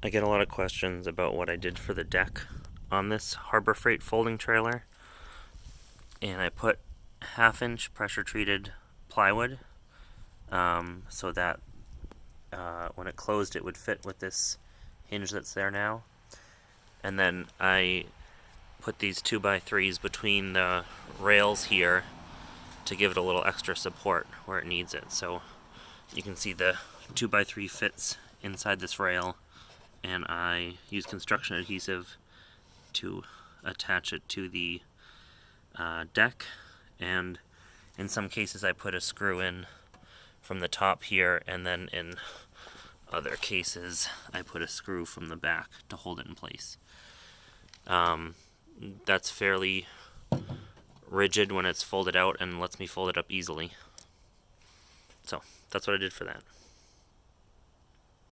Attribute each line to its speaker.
Speaker 1: I get a lot of questions about what I did for the deck on this Harbor Freight folding trailer, and I put half-inch pressure-treated plywood so that when it closed it would fit with this hinge that's there now. And then I put these 2x3s between the rails here to give it a little extra support where it needs it. So you can see the 2x3 fits inside this rail, and I use construction adhesive to attach it to the deck, and in some cases I put a screw in from the top here, and then in other cases I put a screw from the back to hold it in place. That's fairly rigid when it's folded out and lets me fold it up easily. So that's what I did for that.